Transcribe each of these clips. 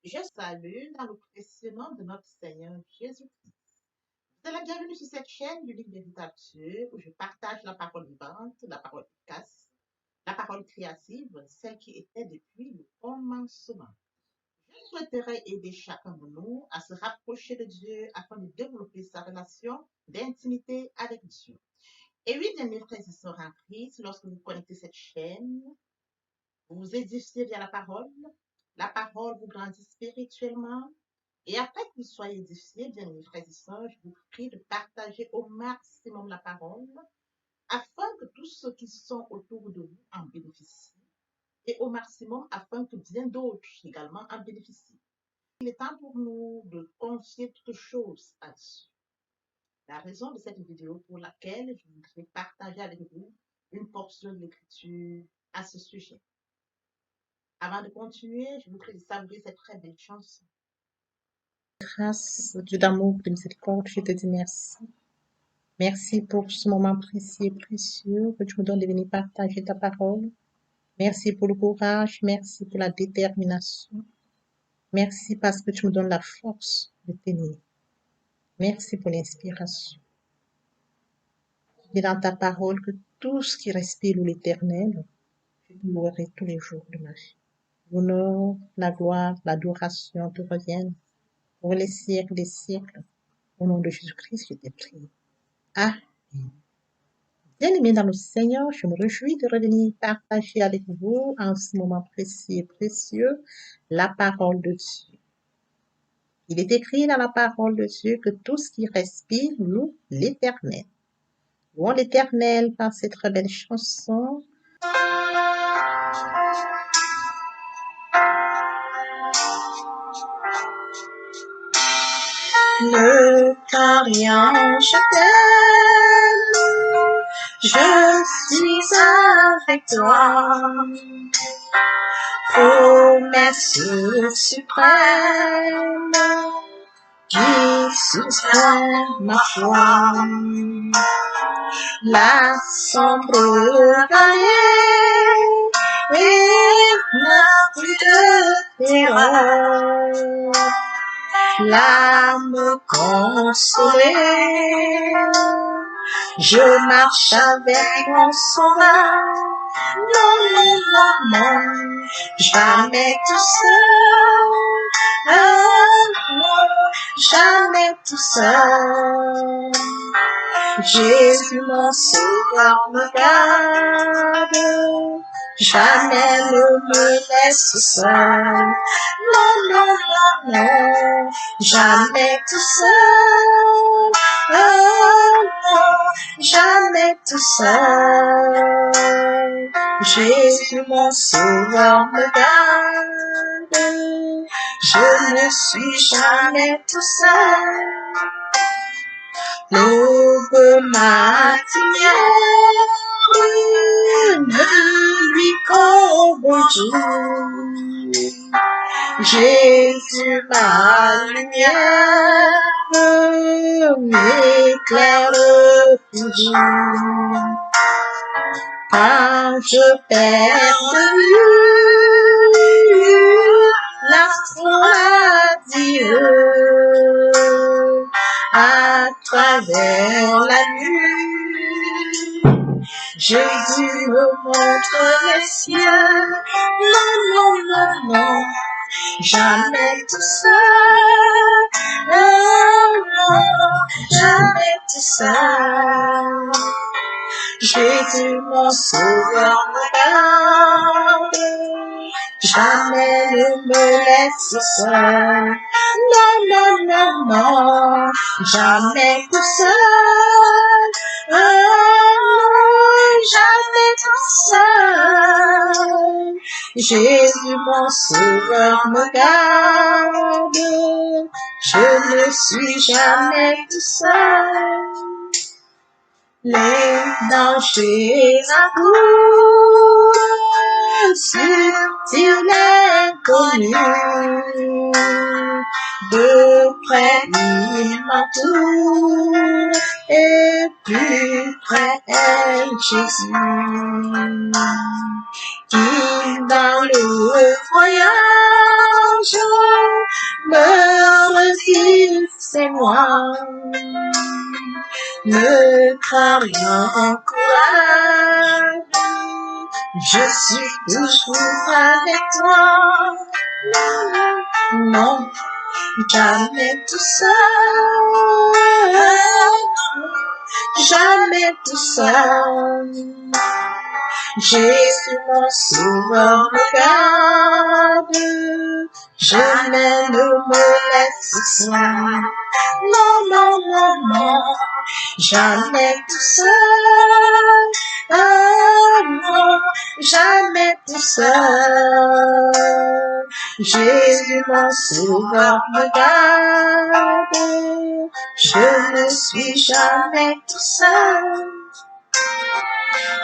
Je salue dans le précieux nom de notre Seigneur Jésus-Christ. Vous êtes la bienvenue sur cette chaîne du Livre Véritable Dieu où je partage la parole vivante, la parole efficace, la parole créative, celle qui était depuis le commencement. Je souhaiterais aider chacun de nous à se rapprocher de Dieu afin de développer sa relation d'intimité avec Dieu. Et oui, bien mes frères et sœurs en Christ, lorsque vous connectez cette chaîne, vous vous édifiez via la parole vous grandit spirituellement. Et après que vous soyez édifiés, bien mes frères et sœurs, je vous prie de partager au maximum la parole afin que tous ceux qui sont autour de vous en bénéficient et au maximum afin que bien d'autres également en bénéficient. Il est temps pour nous de confier toutes choses à Dieu. La raison de cette vidéo pour laquelle je voudrais partager avec vous une portion de l'écriture à ce sujet. Avant de continuer, je voudrais savourer cette très belle chanson. Grâce, Dieu d'amour, de miséricorde, je te dis merci. Merci pour ce moment précieux et précieux que tu me donnes de venir partager ta parole. Merci pour le courage, merci pour la détermination. Merci parce que tu me donnes la force de tenir. Merci pour l'inspiration. Et dans ta parole que tout ce qui respire l'éternel, je te louerai tous les jours de ma vie. L'honneur, la gloire, l'adoration te reviennent pour les siècles des siècles. Au nom de Jésus-Christ, je t'ai prié. Amen. Bien-aimés dans le Seigneur, je me réjouis de revenir partager avec vous en ce moment précis et précieux la parole de Dieu. Il est écrit dans la parole de Dieu que tout ce qui respire loue l'Éternel. Louons l'Éternel par cette très belle chanson. Ne crains rien, je t'aime, je suis avec toi. Promesse suprême qui soutient ma foi. La sombre vallée n'a plus de terreur. L'âme consolée, je marche avec mon sauveur. Non, non, non, non, jamais tout seul. Non, jamais tout seul. Jésus mon sauveur me garde, jamais ne me laisse seul. Non, non, non, non, jamais tout seul. Non, jamais tout seul. Jésus mon sauveur me garde, je ne suis jamais tout seul. L'aube matinière ne lui qu'au bonjour. Jésus ma lumière m'éclaire toujours. Quand je perds de vue l'astre Dieu, à travers la nuit, Jésus me montre les cieux. Non, non, non, non, jamais tout seul. Non, non, jamais tout seul. Jésus mon sauveur me garde, jamais ne me laisse seul. Non, non, non, non, jamais tout seul. Non, jamais tout seul. Jésus mon sauveur me garde, je ne suis jamais tout seul. Les dangers accourent sur l'inconnu, de près il m'entoure, et plus près est Jésus, qui dans le voyage me redis, c'est moi. Ne crains rien, encourage. Je suis toujours avec toi. Non, jamais tout seul. Jamais tout seul. Jésus mon sauveur me garde, jamais ne me laisse seul. Non, non, non, non, jamais tout seul. Ah non, jamais tout seul. Jésus mon sauveur me garde, je ne suis jamais tout seul.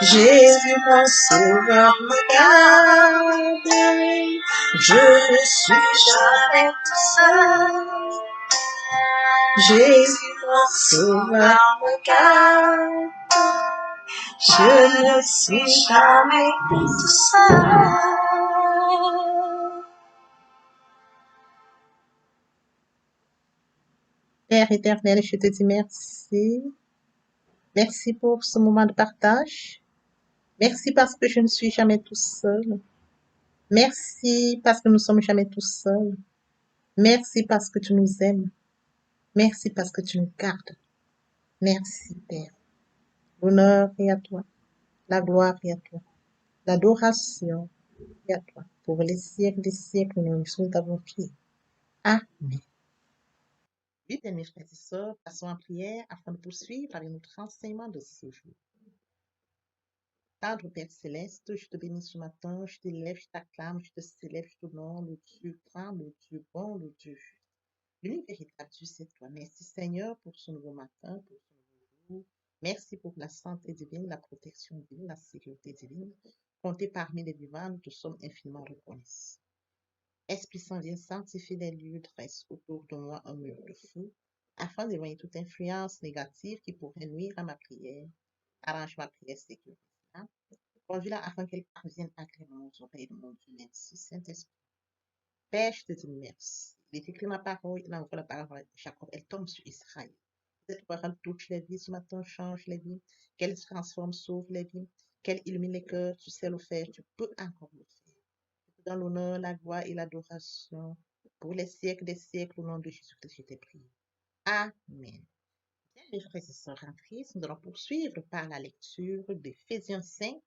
Jésus mon sauveur me garde, je ne suis jamais tout seul. Jésus mon sauveur me garde, je ne suis jamais tout seul. Père éternel, je te dis merci. Merci pour ce moment de partage. Merci parce que je ne suis jamais tout seul. Merci parce que nous ne sommes jamais tout seuls. Merci parce que tu nous aimes. Merci parce que tu nous gardes. Merci, Père. L'honneur est à toi. La gloire est à toi. L'adoration est à toi. Pour les siècles des siècles, nous nous avons prié. Amen. Oui, bien, mes frères et sœurs, passons en prière afin de poursuivre avec notre enseignement de ce jour. Tendre Père Céleste, je te bénis ce matin, je t'élève, je t'acclame, je te célèbre, je t'honore, le Dieu grand, le Dieu bon, le Dieu juste. L'unique véritable Dieu, c'est toi. Merci Seigneur pour ce nouveau matin, pour ce nouveau jour. Merci pour la santé divine, la protection divine, la sécurité divine. Comptez parmi les vivants, nous te sommes infiniment reconnaissants. Esprit Saint, viens sanctifier les lieux, dresse autour de moi un mur de feu, afin d'éloigner toute influence négative qui pourrait nuire à ma prière. Arrange ma prière sécurisée. Conduis-la afin qu'elle parvienne agréablement aux oreilles de mon Dieu. Merci, Saint-Esprit. Père, je te dis merci. Il est écrit ma parole, il envoie la parole de Jacob, elle tombe sur Israël. Cette parole touche les vies ce matin, change les vies, qu'elle se transforme, sauve les vies, qu'elle illumine les cœurs, tu sais le faire, tu peux encore le faire. Dans l'honneur, la gloire et l'adoration, pour les siècles des siècles, au nom de Jésus-Christ, je t'ai prié. Amen. Bien, mes frères et sœurs en Christ, nous allons poursuivre par la lecture d'Éphésiens 5,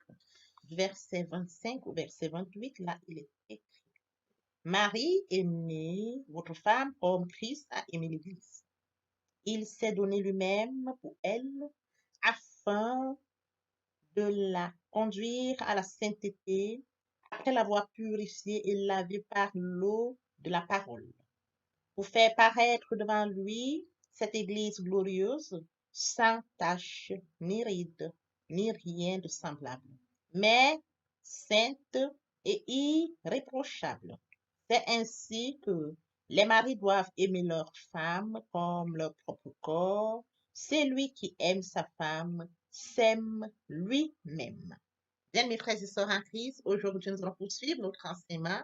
verset 25 au verset 28. Là, il est écrit. Marie, aimez votre femme comme Christ a aimé l'Église. Il s'est donné lui-même pour elle afin de la conduire à la sainteté après l'avoir purifiée et lavée par l'eau de la parole, pour faire paraître devant lui cette Église glorieuse, sans tache, ni ride, ni rien de semblable, mais sainte et irréprochable. C'est ainsi que les maris doivent aimer leur femme comme leur propre corps. Celui qui aime sa femme s'aime lui-même. Bien, mes frères et sœurs en Christ, aujourd'hui nous allons poursuivre notre enseignement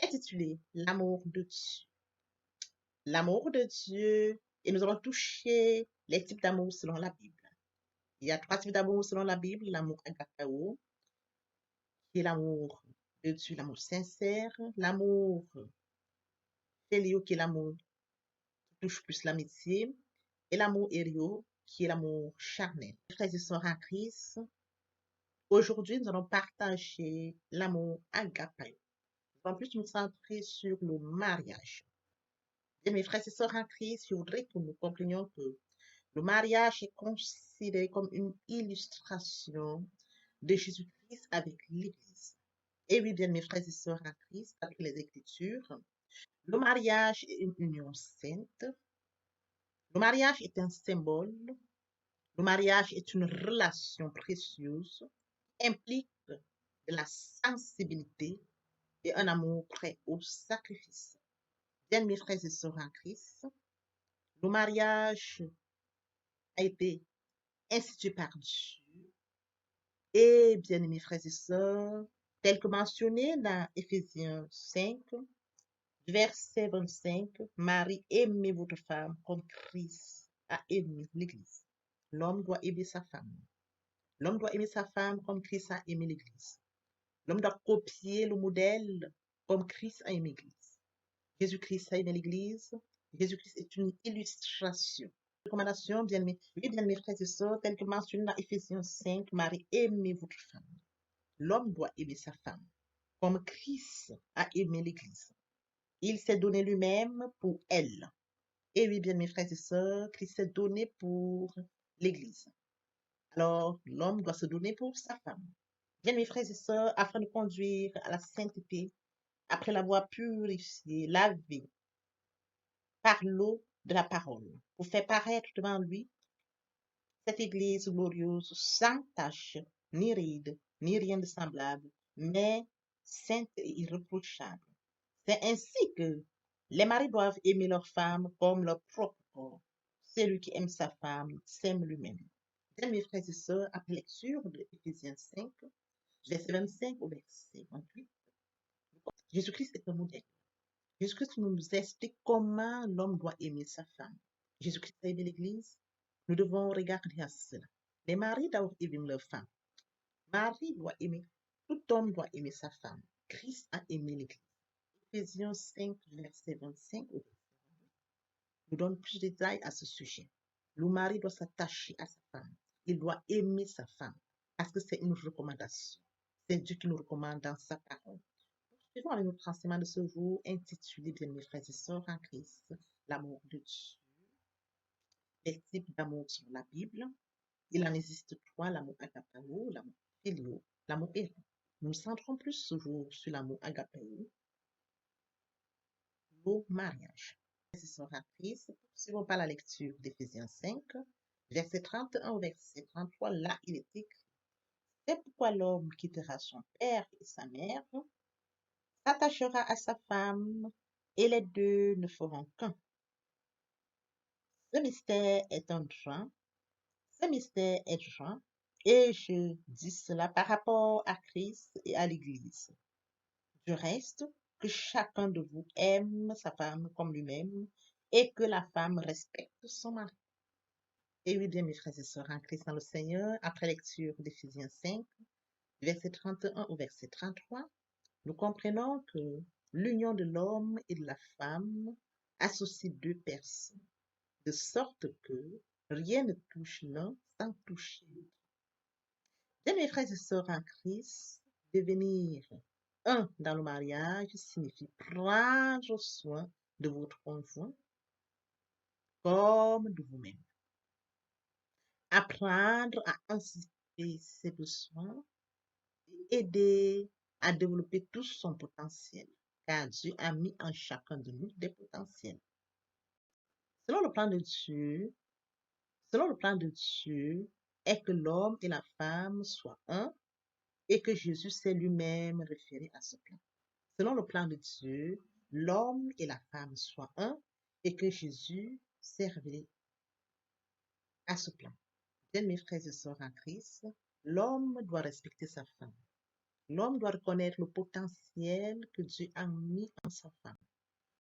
intitulé L'amour de Dieu. L'amour de Dieu, et nous allons toucher les types d'amour selon la Bible. Il y a 3 types d'amour selon la Bible. L'amour agapao, qui est l'amour de Dieu, l'amour sincère. L'amour filial, qui est l'amour qui touche plus l'amitié. Et l'amour hério, qui est l'amour charnel. Frères et sœurs en Christ, aujourd'hui nous allons partager l'amour agapao. En plus, nous centrer sur le mariage. Et mes frères et sœurs en Christ, je voudrais que nous comprenions que le mariage est considéré comme une illustration de Jésus-Christ avec l'Église. Et oui, bien, mes frères et sœurs en Christ, avec les Écritures, le mariage est une union sainte. Le mariage est un symbole. Le mariage est une relation précieuse, implique de la sensibilité et un amour prêt au sacrifice. Bien, mes frères et sœurs en Christ, le mariage a été institué par Dieu. Et bien, mes frères et sœurs, tel que mentionné dans Éphésiens 5, Verset 25, Marie, aimez votre femme comme Christ a aimé l'Église. L'homme doit aimer sa femme. L'homme doit aimer sa femme comme Christ a aimé l'Église. L'homme doit copier le modèle comme Christ a aimé l'Église. Jésus-Christ a aimé l'Église. Jésus-Christ est une illustration. Recommandation, bien-aimés, oui, bien-aimés frères et sœurs, tel que mentionné dans Éphésiens 5, Marie, aimez votre femme. L'homme doit aimer sa femme comme Christ a aimé l'Église. Il s'est donné lui-même pour elle. Et oui, bien mes frères et sœurs, Christ s'est donné pour l'Église. Alors, l'homme doit se donner pour sa femme. Bien mes frères et sœurs, afin de conduire à la sainteté, après l'avoir purifié, lavé par l'eau de la parole, pour faire paraître devant lui cette Église glorieuse, sans tache, ni ride, ni rien de semblable, mais sainte et irréprochable. C'est ainsi que les maris doivent aimer leur femme comme leur propre corps. Celui qui aime sa femme s'aime lui-même. Bien, mes frères et sœurs, après lecture de Éphésiens 5, verset 25 au verset 28, Jésus-Christ est un modèle. Jésus-Christ nous explique comment l'homme doit aimer sa femme. Jésus-Christ a aimé l'Église. Nous devons regarder à cela. Les maris doivent aimer leur femme. Marie doit aimer, tout homme doit aimer sa femme. Christ a aimé l'Église. Éphésiens 5, verset 25 au verset 28 nous donne plus de détails à ce sujet. Le mari doit s'attacher à sa femme. Il doit aimer sa femme parce que c'est une recommandation. C'est Dieu qui nous recommande dans sa parole. Suivons avec notre enseignement de ce jour intitulé, bien mes frères et sœurs en Christ, l'amour de Dieu. Les types d'amour sur la Bible. Il en existe trois, l'amour agapao, l'amour phileo, l'amour héros. Nous nous centrons plus ce jour sur l'amour agapao, au mariage. Frères et sœurs en Christ, poursuivons par la lecture d'Éphésiens 5, verset 31 au verset 33. Là, il est écrit, c'est pourquoi l'homme quittera son père et sa mère, s'attachera à sa femme, et les deux ne feront qu'un. Ce mystère est un grand, ce mystère est grand, et je dis cela par rapport à Christ et à l'Église. Du reste, que chacun de vous aime sa femme comme lui-même, et que la femme respecte son mari. Et oui, bien, mes frères et sœurs en Christ dans le Seigneur, après lecture d'Éphésiens 5, verset 31 au verset 33, nous comprenons que l'union de l'homme et de la femme associe deux personnes, de sorte que rien ne touche l'un sans toucher l'autre. Bien, mes frères et sœurs en Christ, devenir un dans le mariage signifie prendre soin de votre conjoint comme de vous-même. Apprendre à anticiper ses besoins et aider à développer tout son potentiel, car Dieu a mis en chacun de nous des potentiels. Selon le plan de Dieu, selon le plan de Dieu est que l'homme et la femme soient un et que Jésus s'est lui-même référé à ce plan. Selon le plan de Dieu, l'homme et la femme soient un et que Jésus s'est révélé à ce plan. Bien, mes frères et sœurs en Christ, l'homme doit respecter sa femme. L'homme doit reconnaître le potentiel que Dieu a mis en sa femme.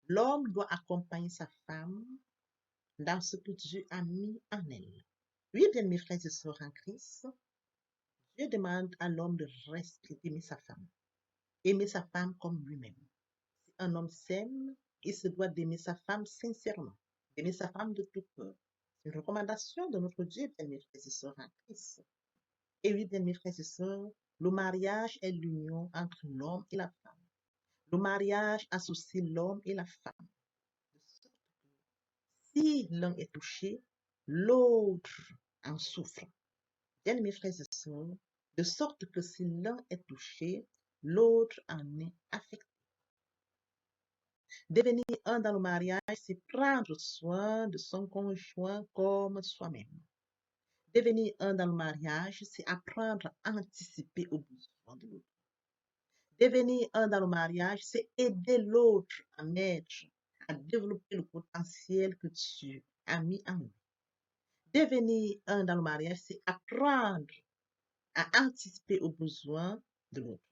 L'homme doit accompagner sa femme dans ce que Dieu a mis en elle. Oui, bien, mes frères et sœurs en Christ, Dieu demande à l'homme de respecter, aimer sa femme comme lui-même. Si un homme s'aime, il se doit d'aimer sa femme sincèrement, d'aimer sa femme de tout cœur. C'est une recommandation de notre Dieu, bien, mes frères et sœurs en Christ. Et oui, bien, mes frères et sœurs, le mariage est l'union entre l'homme et la femme. Le mariage associe l'homme et la femme. Si l'un est touché, l'autre en souffre. Bien, mes frères et sœurs, de sorte que si l'un est touché, l'autre en est affecté. Devenir un dans le mariage, c'est prendre soin de son conjoint comme soi-même. Devenir un dans le mariage, c'est apprendre à anticiper aux besoins de l'autre. Devenir un dans le mariage, c'est aider l'autre à naître, à développer le potentiel que Dieu a mis en lui. Devenir un dans le mariage, c'est apprendre à anticiper aux besoins de l'autre.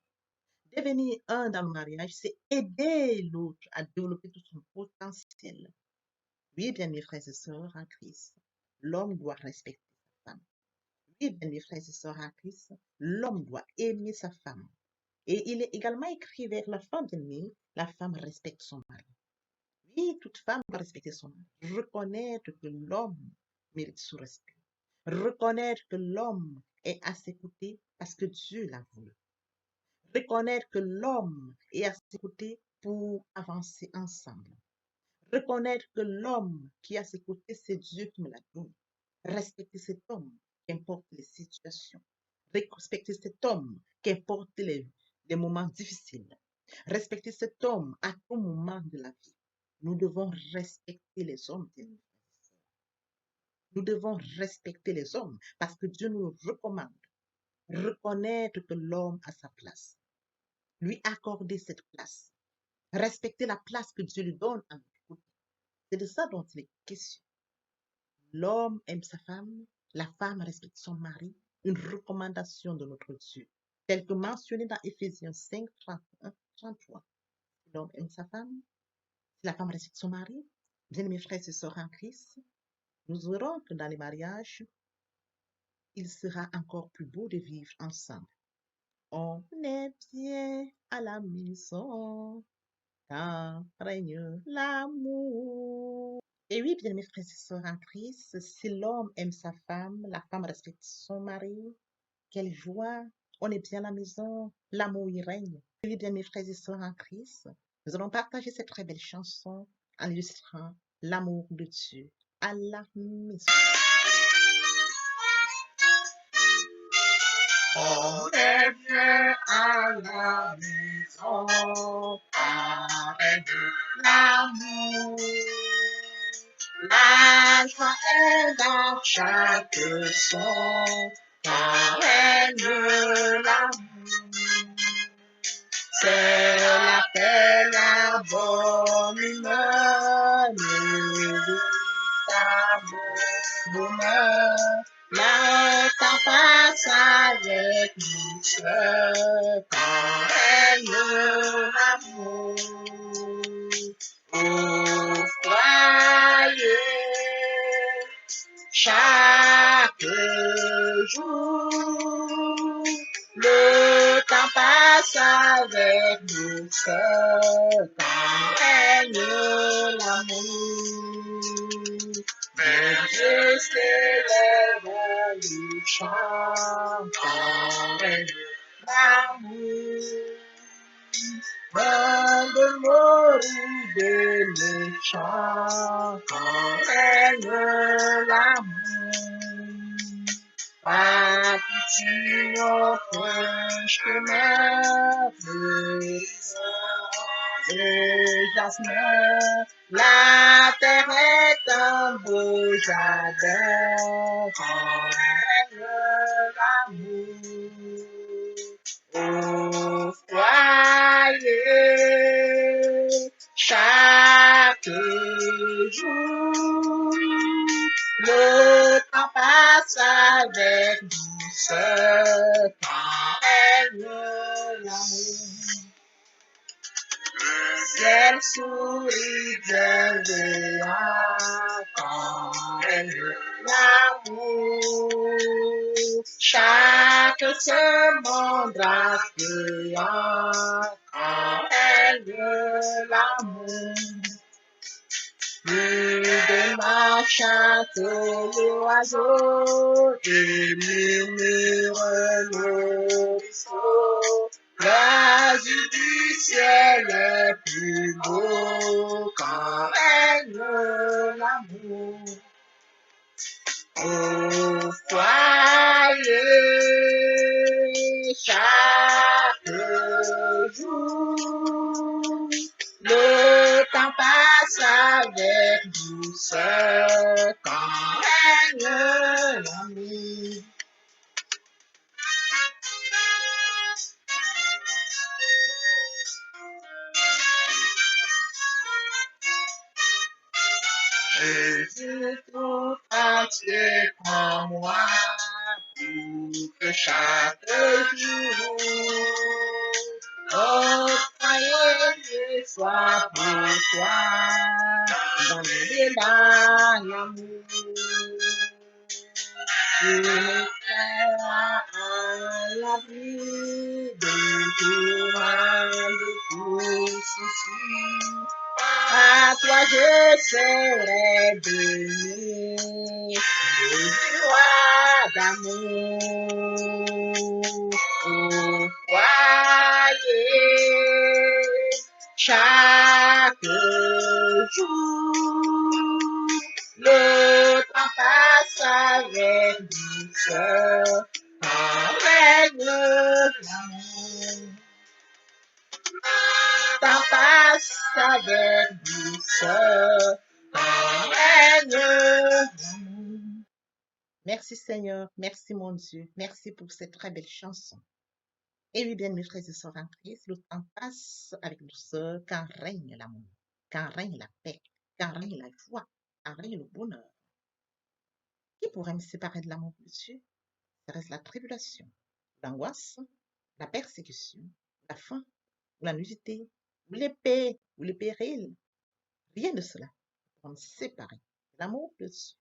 Devenir un dans le mariage, c'est aider l'autre à développer tout son potentiel. Oui, bien mes frères et sœurs en Christ, l'homme doit respecter sa femme. Oui, bien mes frères et sœurs en Christ, l'homme doit aimer sa femme. Et il est également écrit vers la femme bien-aimée, la femme respecte son mari. Oui, toute femme doit respecter son mari. Reconnaître que l'homme mérite son respect. Reconnaître que l'homme est à ses côtés parce que Dieu l'a voulu. Reconnaître que l'homme est à ses côtés pour avancer ensemble. Reconnaître que l'homme qui est à ses côtés, c'est Dieu qui me l'a donné. Respecter cet homme, qu'importe les situations. Respecter cet homme, qu'importe les moments difficiles. Respecter cet homme à tout moment de la vie. Nous devons respecter les hommes. Nous devons respecter les hommes parce que Dieu nous le recommande. Reconnaître que l'homme a sa place. Lui accorder cette place. Respecter la place que Dieu lui donne en nous. C'est de ça dont il est question. L'homme aime sa femme, la femme respecte son mari, une recommandation de notre Dieu, telle que mentionnée dans Éphésiens 5, 31, 33. L'homme aime sa femme, si la femme respecte son mari, bien mes frères et sœurs en Christ, nous aurons que dans les mariages, il sera encore plus beau de vivre ensemble. On est bien à la maison, quand règne l'amour. Et oui, bien mes frères et sœurs en Christ, si l'homme aime sa femme, la femme respecte son mari, quelle joie, on est bien à la maison, l'amour y règne. Et oui, bien mes frères et sœurs en Christ, nous allons partager cette très belle chanson en illustrant l'amour de Dieu à la maison. On est bien à la maison, car règne l'amour. La joie est dans chaque son, car règne l'amour. C'est la paix, la bonne humeur, le véritable bonheur. Le temps passe avec nous seuls, car règne l'amour. Au foyer, chaque jour, le temps passe avec nous seuls, car règne l'amour. Même Dieu s'élève le chant, car règne l'amour. De mourir de méchants, car règne l'amour. Pas pitié notre chemin, de jasmin. La terre est un beau jardin, car règne l'amour. Au foyer, chaque jour, le temps passe avec douceur, car règne l'amour. Le ciel sourit bienveillant, car règne l'amour. Chaque seconde accueillant, car règne l'amour. Plus demain chante l'oiseau et murmure le ruisseau. L'azur du ciel est plus beau, car règne l'amour. Au foyer, chaque jour, le temps passe avec douceur, car règne l'amour. Jésus tout entier en moi, pour que chaque jour Notre foyer soit pour toi, grandé dans l'amour. Tu me feras à l'abri de tout mal, de tout souci. À toi je serai béni, de joie d'amour. Au foyer, chaque jour, le temps passe avec douceur, avec l'amour. Temps passe avec douceur, avec l'amour. Merci Seigneur, merci mon Dieu, merci pour cette très belle chanson. Et oui, bien, mes frères et sœurs en Christ, le temps passe avec douceur quand règne l'amour, quand règne la paix, quand règne la joie, quand règne le bonheur. Qui pourrait me séparer de l'amour de Dieu? Ça reste la tribulation, l'angoisse, la persécution, la faim, ou la nudité, ou l'épée, ou le péril. Rien de cela ne pourra me séparer de l'amour de Dieu.